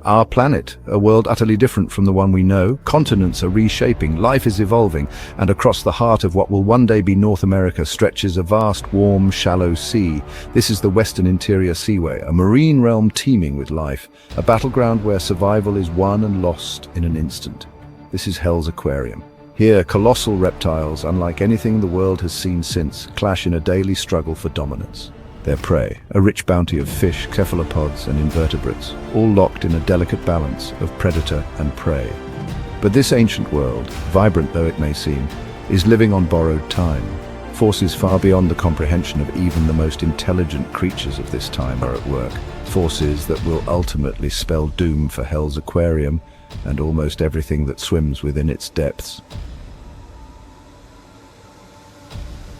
Our planet, a world utterly different from the one we know, continents are reshaping, life is evolving, and across the heart of what will one day be North America stretches a vast, warm, shallow sea. This is the Western Interior Seaway, a marine realm teeming with life, a battleground where survival is won and lost in an instant. This is Hell's Aquarium. Here, colossal reptiles, unlike anything the world has seen since, clash in a daily struggle for dominance. Their prey, a rich bounty of fish, cephalopods and invertebrates, all locked in a delicate balance of predator and prey. But this ancient world, vibrant though it may seem, is living on borrowed time. Forces far beyond the comprehension of even the most intelligent creatures of this time are at work. Forces that will ultimately spell doom for Hell's Aquarium and almost everything that swims within its depths.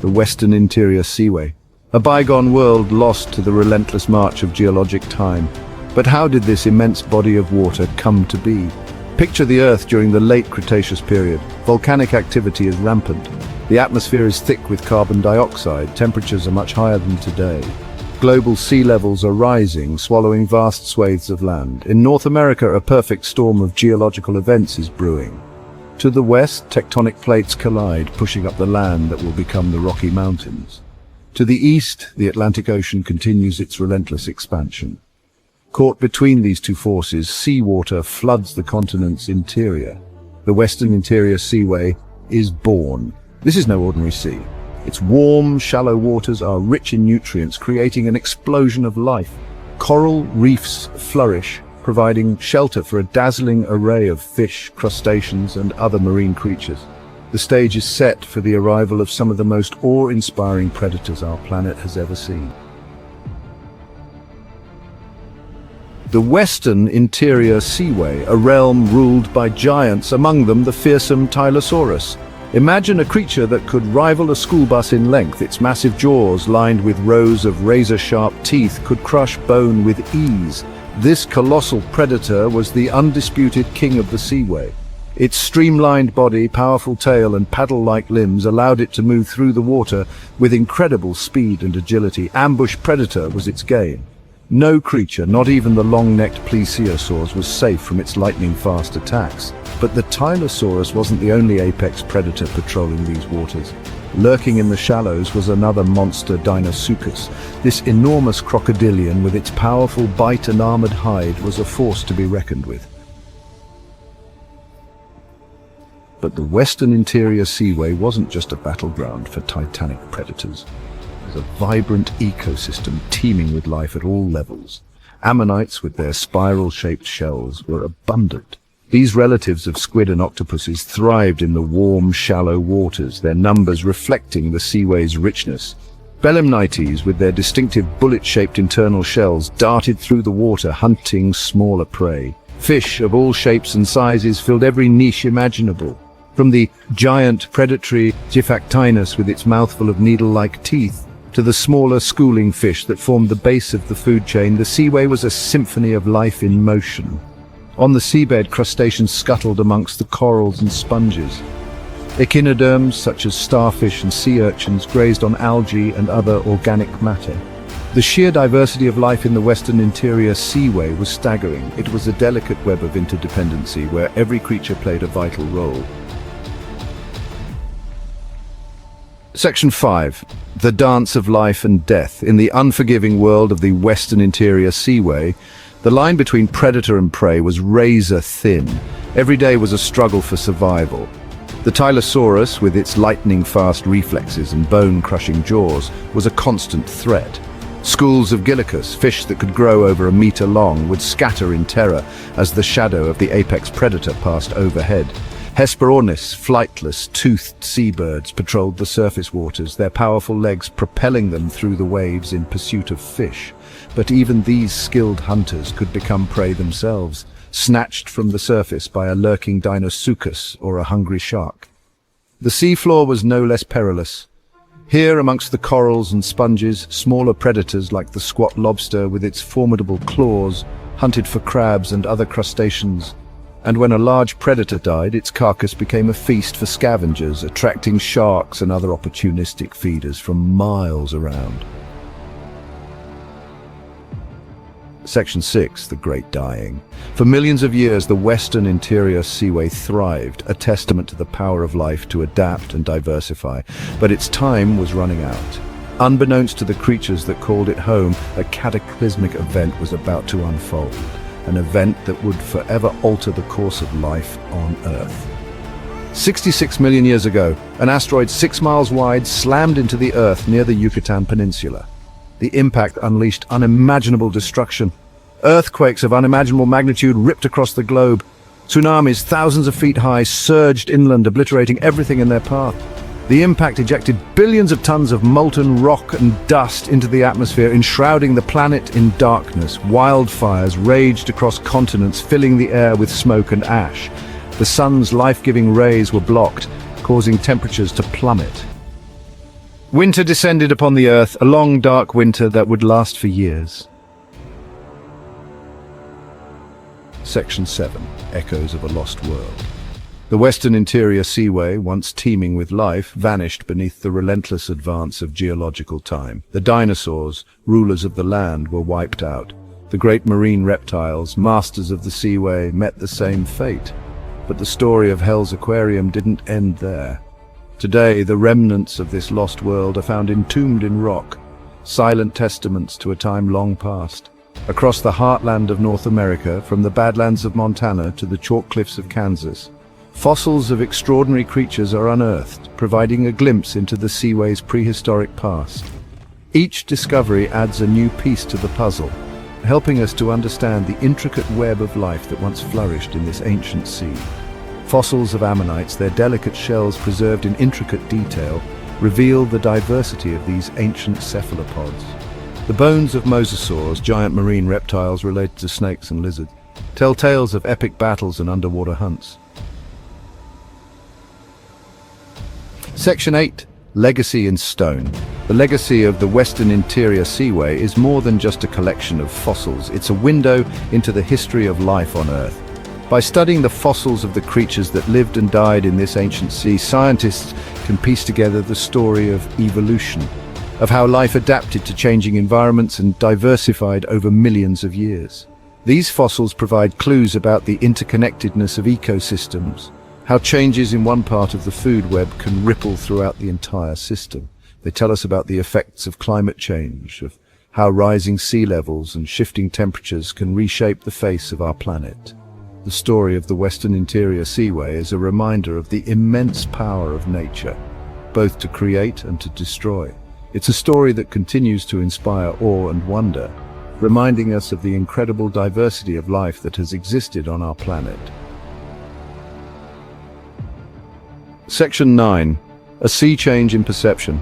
The Western Interior Seaway. A bygone world lost to the relentless march of geologic time. But how did this immense body of water come to be? Picture the Earth during the Late Cretaceous period. Volcanic activity is rampant. The atmosphere is thick with carbon dioxide. Temperatures are much higher than today. Global sea levels are rising, swallowing vast swathes of land. In North America, a perfect storm of geological events is brewing. To the west, tectonic plates collide, pushing up the land that will become the Rocky Mountains. To the east, the Atlantic Ocean continues its relentless expansion. Caught between these two forces, seawater floods the continent's interior. The Western Interior Seaway is born. This is no ordinary sea. Its warm, shallow waters are rich in nutrients, creating an explosion of life. Coral reefs flourish, providing shelter for a dazzling array of fish, crustaceans, and other marine creatures. The stage is set for the arrival of some of the most awe-inspiring predators our planet has ever seen. The Western Interior Seaway, a realm ruled by giants, among them the fearsome Tylosaurus. Imagine a creature that could rival a school bus in length. Its massive jaws, lined with rows of razor-sharp teeth, could crush bone with ease. This colossal predator was the undisputed king of the seaway. Its streamlined body, powerful tail and paddle-like limbs allowed it to move through the water with incredible speed and agility. Ambush predator was its game. No creature, not even the long-necked plesiosaurs, was safe from its lightning-fast attacks. But the Tylosaurus wasn't the only apex predator patrolling these waters. Lurking in the shallows was another monster, Dinosuchus. This enormous crocodilian, with its powerful bite and armored hide, was a force to be reckoned with. But the Western Interior Seaway wasn't just a battleground for titanic predators. It was a vibrant ecosystem teeming with life at all levels. Ammonites with their spiral-shaped shells were abundant. These relatives of squid and octopuses thrived in the warm, shallow waters, their numbers reflecting the seaway's richness. Belemnites, with their distinctive bullet-shaped internal shells, darted through the water, hunting smaller prey. Fish of all shapes and sizes filled every niche imaginable. From the giant predatory Gephactinus with its mouthful of needle-like teeth, to the smaller schooling fish that formed the base of the food chain, the seaway was a symphony of life in motion. On the seabed, crustaceans scuttled amongst the corals and sponges. Echinoderms, such as starfish and sea urchins, grazed on algae and other organic matter. The sheer diversity of life in the Western Interior Seaway was staggering. It was a delicate web of interdependency where every creature played a vital role. Section 5. The Dance of Life and Death. In the unforgiving world of the Western Interior Seaway, the line between predator and prey was razor thin. Every day was a struggle for survival. The Tylosaurus, with its lightning-fast reflexes and bone-crushing jaws, was a constant threat. Schools of Gillicus, fish that could grow over a meter long, would scatter in terror as the shadow of the apex predator passed overhead. Hesperornis, flightless, toothed seabirds, patrolled the surface waters, their powerful legs propelling them through the waves in pursuit of fish. But even these skilled hunters could become prey themselves, snatched from the surface by a lurking Dinosuchus or a hungry shark. The seafloor was no less perilous. Here, amongst the corals and sponges, smaller predators like the squat lobster with its formidable claws hunted for crabs and other crustaceans. And when a large predator died, its carcass became a feast for scavengers, attracting sharks and other opportunistic feeders from miles around. Section 6, the Great Dying. For millions of years, the Western Interior Seaway thrived, a testament to the power of life to adapt and diversify. But its time was running out. Unbeknownst to the creatures that called it home, a cataclysmic event was about to unfold, an event that would forever alter the course of life on Earth. 66 million years ago, an asteroid 6 miles wide slammed into the Earth near the Yucatan Peninsula. The impact unleashed unimaginable destruction. Earthquakes of unimaginable magnitude ripped across the globe. Tsunamis thousands of feet high surged inland, obliterating everything in their path. The impact ejected billions of tons of molten rock and dust into the atmosphere, enshrouding the planet in darkness. Wildfires raged across continents, filling the air with smoke and ash. The sun's life-giving rays were blocked, causing temperatures to plummet. Winter descended upon the Earth, a long, dark winter that would last for years. Section 7. Echoes of a Lost World. The Western Interior Seaway, once teeming with life, vanished beneath the relentless advance of geological time. The dinosaurs, rulers of the land, were wiped out. The great marine reptiles, masters of the seaway, met the same fate. But the story of Hell's Aquarium didn't end there. Today, the remnants of this lost world are found entombed in rock, silent testaments to a time long past. Across the heartland of North America, from the Badlands of Montana to the chalk cliffs of Kansas, fossils of extraordinary creatures are unearthed, providing a glimpse into the Seaway's prehistoric past. Each discovery adds a new piece to the puzzle, helping us to understand the intricate web of life that once flourished in this ancient sea. Fossils of ammonites, their delicate shells preserved in intricate detail, reveal the diversity of these ancient cephalopods. The bones of mosasaurs, giant marine reptiles related to snakes and lizards, tell tales of epic battles and underwater hunts. Section 8. Legacy in Stone. The legacy of the Western Interior Seaway is more than just a collection of fossils. It's a window into the history of life on Earth. By studying the fossils of the creatures that lived and died in this ancient sea, scientists can piece together the story of evolution, of how life adapted to changing environments and diversified over millions of years. These fossils provide clues about the interconnectedness of ecosystems, how changes in one part of the food web can ripple throughout the entire system. They tell us about the effects of climate change, of how rising sea levels and shifting temperatures can reshape the face of our planet. The story of the Western Interior Seaway is a reminder of the immense power of nature, both to create and to destroy. It's a story that continues to inspire awe and wonder, reminding us of the incredible diversity of life that has existed on our planet. Section 9. A sea change in perception.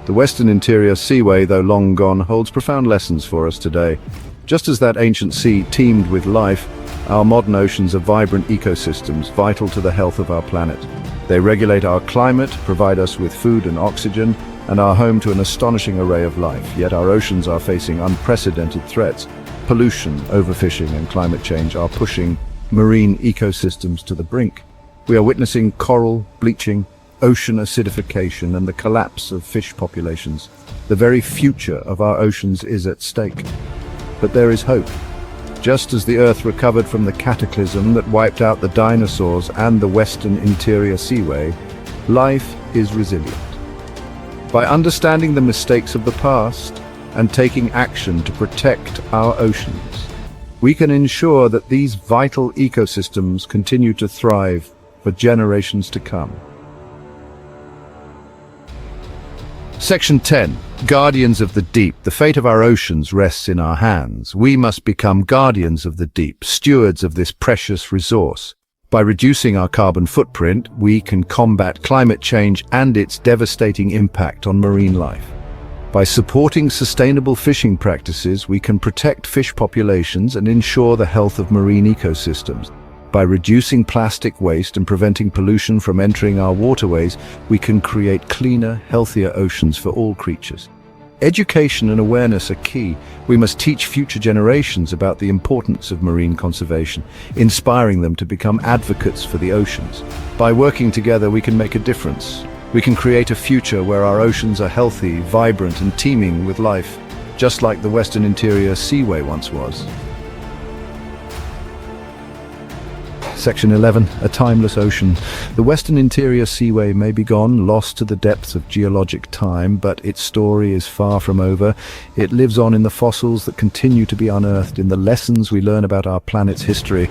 The Western Interior Seaway, though long gone, holds profound lessons for us today. Just as that ancient sea teemed with life, our modern oceans are vibrant ecosystems vital to the health of our planet. They regulate our climate, provide us with food and oxygen, and are home to an astonishing array of life. Yet our oceans are facing unprecedented threats. Pollution, overfishing, and climate change are pushing marine ecosystems to the brink. We are witnessing coral bleaching, ocean acidification, and the collapse of fish populations. The very future of our oceans is at stake. But there is hope. Just as the Earth recovered from the cataclysm that wiped out the dinosaurs and the Western Interior Seaway, life is resilient. By understanding the mistakes of the past and taking action to protect our oceans, we can ensure that these vital ecosystems continue to thrive for generations to come. Section 10. Guardians of the Deep. The fate of our oceans rests in our hands. We must become guardians of the deep, stewards of this precious resource. By reducing our carbon footprint, we can combat climate change and its devastating impact on marine life. By supporting sustainable fishing practices, we can protect fish populations and ensure the health of marine ecosystems. By reducing plastic waste and preventing pollution from entering our waterways, we can create cleaner, healthier oceans for all creatures. Education and awareness are key. We must teach future generations about the importance of marine conservation, inspiring them to become advocates for the oceans. By working together, we can make a difference. We can create a future where our oceans are healthy, vibrant, and teeming with life, just like the Western Interior Seaway once was. Section 11, a timeless ocean. The Western Interior Seaway may be gone, lost to the depths of geologic time, but its story is far from over. It lives on in the fossils that continue to be unearthed, in the lessons we learn about our planet's history,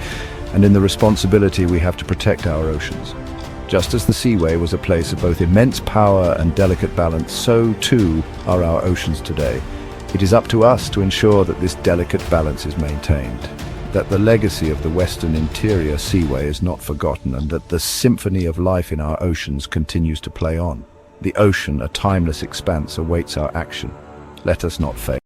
and in the responsibility we have to protect our oceans. Just as the Seaway was a place of both immense power and delicate balance, so too are our oceans today. It is up to us to ensure that this delicate balance is maintained, that the legacy of the Western Interior Seaway is not forgotten, and that the symphony of life in our oceans continues to play on. The ocean, a timeless expanse, awaits our action. Let us not fail.